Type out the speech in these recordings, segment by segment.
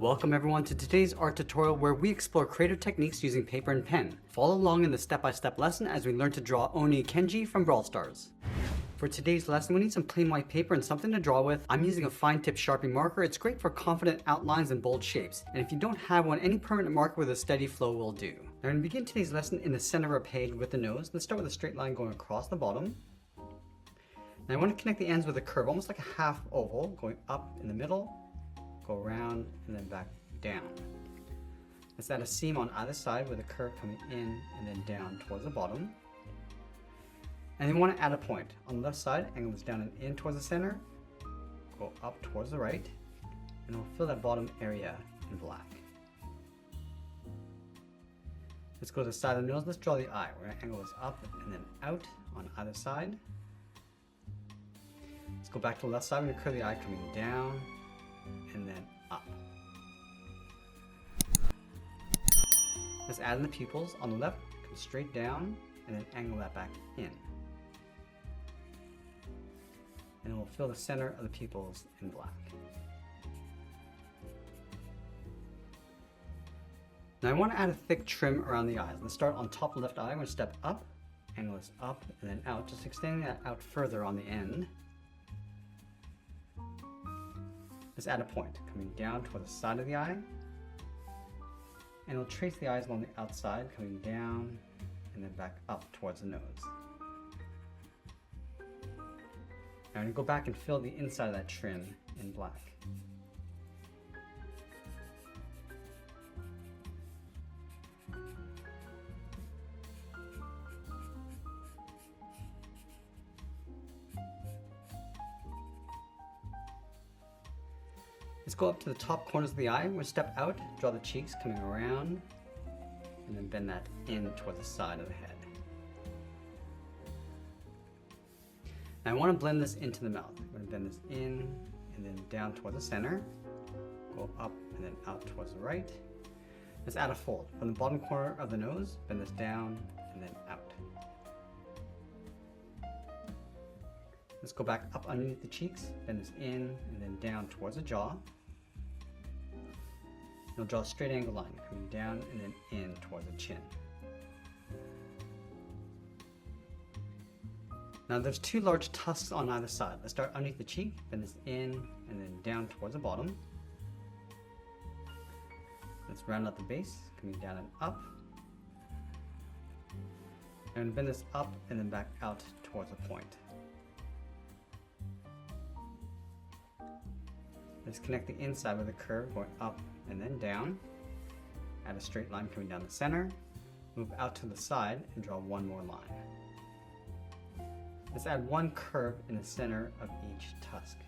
Welcome everyone to today's art tutorial where we explore creative techniques using paper and pen. Follow along in the step-by-step lesson as we learn to draw Oni Kenji from Brawl Stars. For today's lesson, we need some plain white paper and something to draw with. I'm using a fine tip Sharpie marker. It's great for confident outlines and bold shapes. And if you don't have one, any permanent marker with a steady flow will do. Now we're going to begin today's lesson in the center of our page with the nose. Let's start with a straight line going across the bottom. Now I want to connect the ends with a curve, almost like a half oval, going up in the middle, go around, and then back down. Let's add a seam on either side with a curve coming in and then down towards the bottom. And then we want to add a point. On the left side, angle this down and in towards the center, go up towards the right, and we'll fill that bottom area in black. Let's go to the side of the nose. Let's draw the eye. We're going to angle this up and then out on either side. Let's go back to the left side. We're going to curve the eye coming down and then up. Let's add in the pupils. On the left, come straight down and then angle that back in. And we'll fill the center of the pupils in black. Now I want to add a thick trim around the eyes. Let's start on top of the left eye. I'm going to step up, angle this up and then out, just extending that out further on the end. Let's add a point coming down toward the side of the eye. And we'll trace the eyes along the outside, coming down and then back up towards the nose. Now I'm going to go back and fill the inside of that trim in black. Let's go up to the top corners of the eye. We're going to step out, draw the cheeks coming around, and then bend that in towards the side of the head. Now I want to blend this into the mouth. I'm going to bend this in and then down toward the center, go up and then out towards the right. Let's add a fold. From the bottom corner of the nose, bend this down and then out. Let's go back up underneath the cheeks, bend this in and then down towards the jaw. You'll draw a straight angle line coming down and then in towards the chin. Now there's two large tusks on either side. Let's start underneath the cheek, bend this in and then down towards the bottom. Let's round out the base, coming down and up. And bend this up and then back out towards the point. Let's connect the inside with a curve going up and then down. Add a straight line coming down the center. Move out to the side and draw one more line. Let's add one curve in the center of each tusk.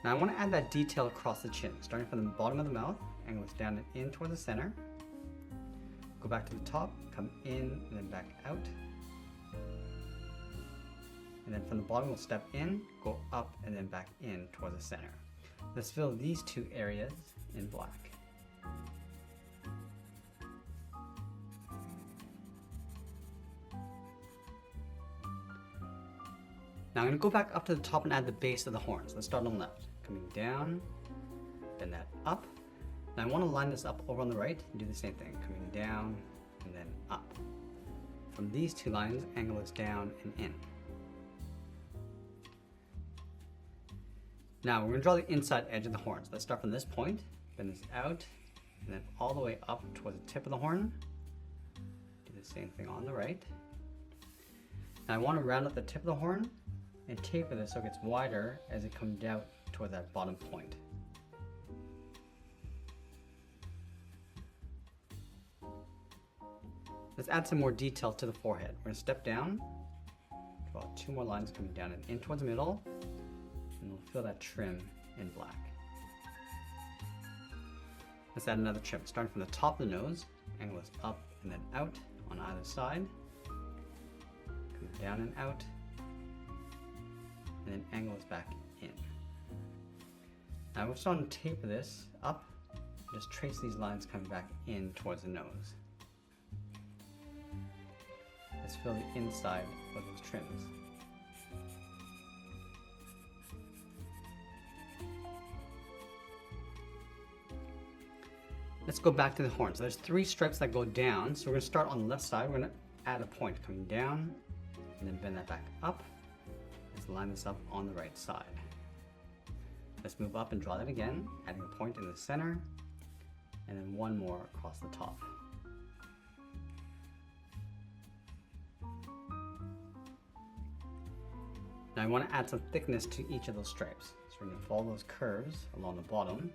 Now I want to add that detail across the chin, starting from the bottom of the mouth, angle this down and in toward the center. Go back to the top, come in and then back out. And then from the bottom we'll step in, go up and then back in toward the center. Let's fill these two areas in black. Now I'm going to go back up to the top and add the base of the horns. Let's start on the left. Coming down, bend that up. Now I want to line this up over on the right and do the same thing. Coming down and then up. From these two lines, angle this down and in. Now we're going to draw the inside edge of the horns. Let's start from this point, bend this out, and then all the way up towards the tip of the horn. Do the same thing on the right. Now I want to round up the tip of the horn and taper this so it gets wider as it comes down toward that bottom point. Let's add some more detail to the forehead. We're going to step down, draw two more lines coming down and in towards the middle, and we'll fill that trim in black. Let's add another trim, starting from the top of the nose, angle this up and then out on either side, come down and out, and then angle this back in. Now we're starting to taper this up, just trace these lines coming back in towards the nose. Let's fill the inside of those trims. Let's go back to the horn. So there's 3 stripes that go down. So we're going to start on the left side. We're going to add a point coming down and then bend that back up. Let's line this up on the right side. Let's move up and draw that again, adding a point in the center and then 1 more across the top. Now I want to add some thickness to each of those stripes. So we're going to follow those curves along the bottom.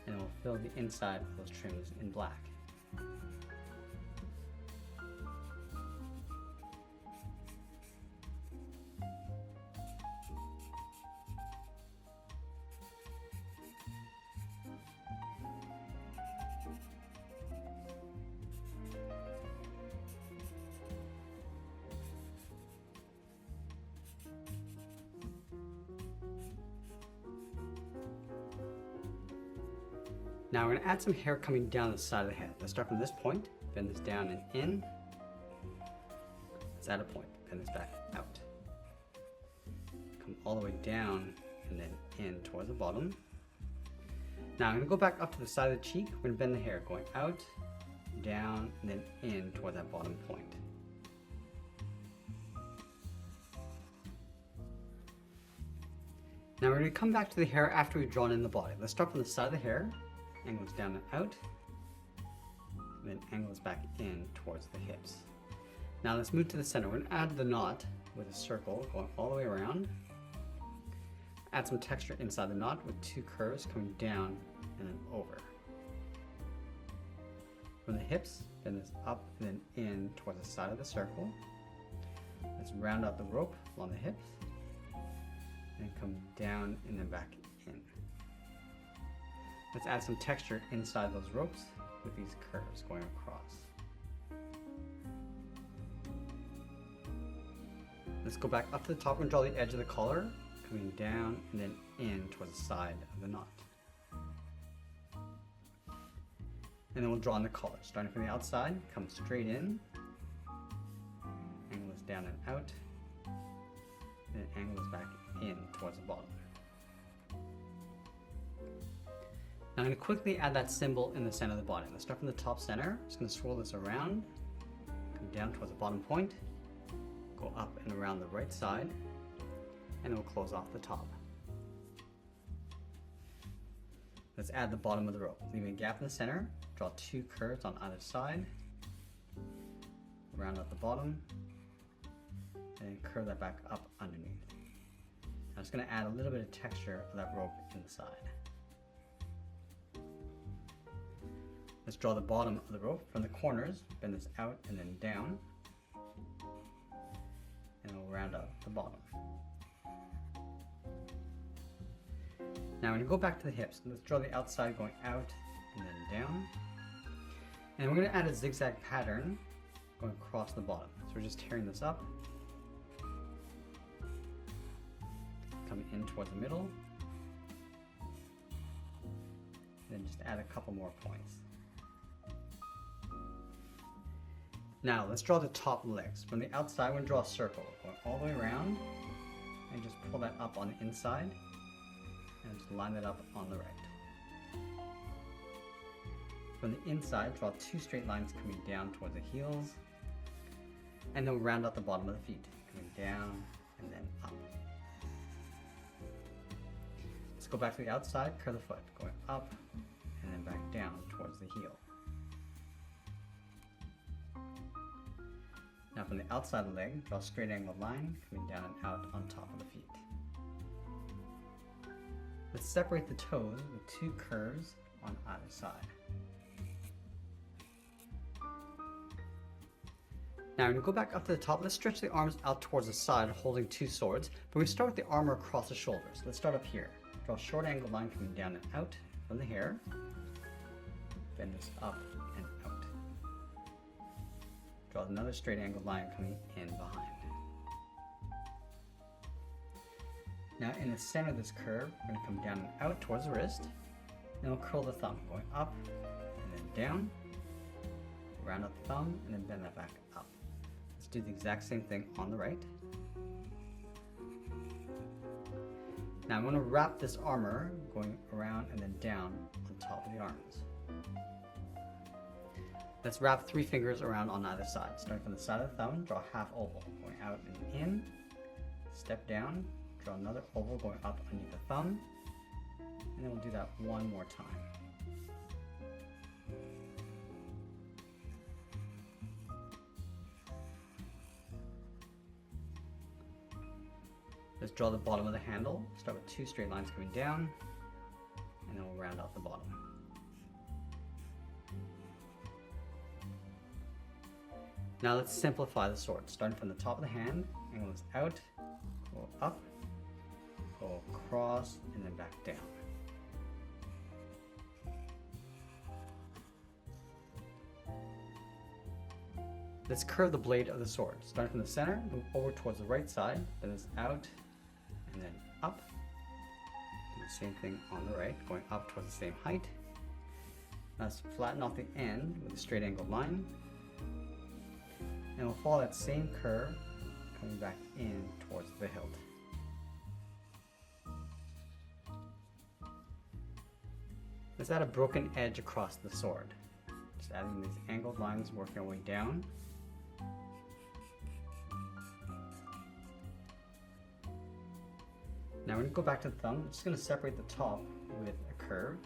And we'll fill the inside of those trims in black. Now we're going to add some hair coming down the side of the head. Let's start from this point, bend this down and in. Let's add a point, bend this back out. Come all the way down and then in towards the bottom. Now I'm going to go back up to the side of the cheek. We're going to bend the hair going out, down, and then in toward that bottom point. Now we're going to come back to the hair after we've drawn in the body. Let's start from the side of the hair. Angles down and out, and then angles back in towards the hips. Now let's move to the center. We're going to add the knot with a circle going all the way around. Add some texture inside the knot with 2 curves coming down and then over. From the hips, bend this up and then in towards the side of the circle. Let's round out the rope along the hips and come down and then back in. Let's add some texture inside those ropes with these curves going across. Let's go back up to the top and draw the edge of the collar, coming down and then in towards the side of the knot. And then we'll draw in the collar. Starting from the outside, come straight in, angle this down and out, and then angle this back in towards the bottom. Now I'm going to quickly add that symbol in the center of the body. Let's start from the top center. Just going to swirl this around, come down towards the bottom point, go up and around the right side, and then we'll close off the top. Let's add the bottom of the rope. Leaving a gap in the center, draw 2 curves on either side, round out the bottom, and then curve that back up underneath. I'm just going to add a little bit of texture of that rope inside. Let's draw the bottom of the rope from the corners, bend this out and then down, and we'll round out the bottom. Now I'm going to go back to the hips. Let's draw the outside going out and then down. And we're going to add a zigzag pattern going across the bottom. So we're just tearing this up, coming in towards the middle, and then just add a couple more points. Now let's draw the top legs. From the outside, we're going to draw a circle going all the way around and just pull that up on the inside and just line that up on the right. From the inside, draw 2 straight lines coming down toward the heels, and then we'll round out the bottom of the feet, coming down and then up. Let's go back to the outside, curve the foot, going up and then back down towards the heel. Now from the outside of the leg, draw a straight angled line coming down and out on top of the feet. Let's separate the toes with 2 curves on either side. Now we're going to go back up to the top. Let's stretch the arms out towards the side holding 2 swords, but we start with the armor across the shoulders. Let's start up here. Draw a short angled line coming down and out from the hair. Bend this up and out. Draw another straight angled line coming in behind. Now in the center of this curve, we're going to come down and out towards the wrist. Then we'll curl the thumb, going up and then down. Round out the thumb and then bend that back up. Let's do the exact same thing on the right. Now I'm going to wrap this armor going around and then down on top of the arms. Let's wrap 3 fingers around on either side. Starting from the side of the thumb, draw a half oval, going out and in, step down, draw another oval going up underneath the thumb, and then we'll do that one more time. Let's draw the bottom of the handle. Start with 2 straight lines coming down, and then we'll round out the bottom. Now let's simplify the sword. Starting from the top of the hand, angle this out, go up, go across, and then back down. Let's curve the blade of the sword. Starting from the center, move over towards the right side, then it's out, and then up. Do the same thing on the right, going up towards the same height. Now let's flatten off the end with a straight angled line. And we'll follow that same curve coming back in towards the hilt. Let's add a broken edge across the sword. Just adding these angled lines, working our way down. Now we're going to go back to the thumb. I'm just going to separate the top with a curve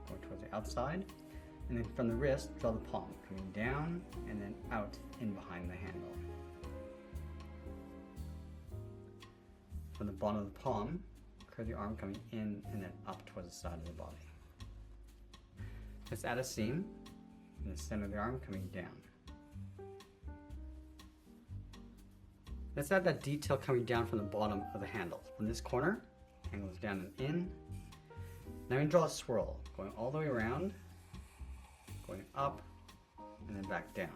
going towards the outside. And then from the wrist, draw the palm, coming down and then out in behind the handle. From the bottom of the palm, curve the arm coming in and then up towards the side of the body. Let's add a seam in the center of the arm coming down. Let's add that detail coming down from the bottom of the handle. From this corner, angles down and in. Now we're going to draw a swirl, going all the way around, going up, and then back down.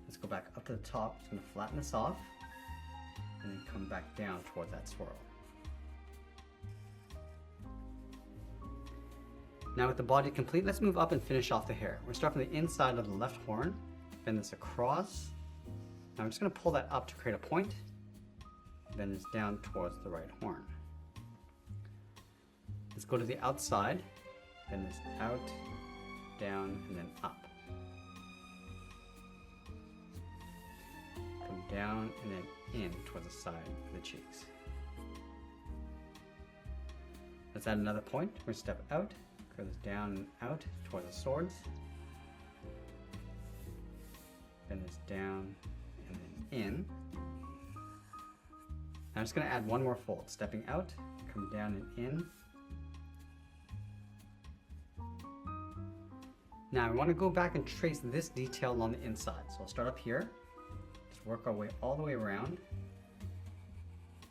Let's go back up to the top. It's going to flatten this off, and then come back down towards that swirl. Now with the body complete, let's move up and finish off the hair. We're starting from the inside of the left horn, bend this across. Now I'm just going to pull that up to create a point, bend this down towards the right horn. Let's go to the outside, bend this out, down, and then up. Come down and then in towards the side of the cheeks. Let's add another point. We're going to step out, curve this down and out towards the swords. Bend this down and then in. Now I'm just going to add one more fold, stepping out, come down and in. Now we want to go back and trace this detail along the inside. So I'll start up here, just work our way all the way around,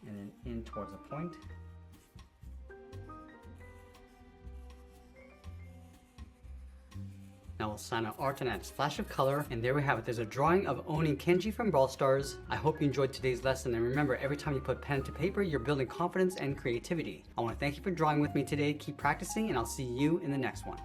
and then in towards the point. Now we'll sign our art and add a splash of color, and there we have it. There's a drawing of owning Kenji from Brawl Stars. I hope you enjoyed today's lesson, and remember, every time you put pen to paper, you're building confidence and creativity. I want to thank you for drawing with me today. Keep practicing, and I'll see you in the next one.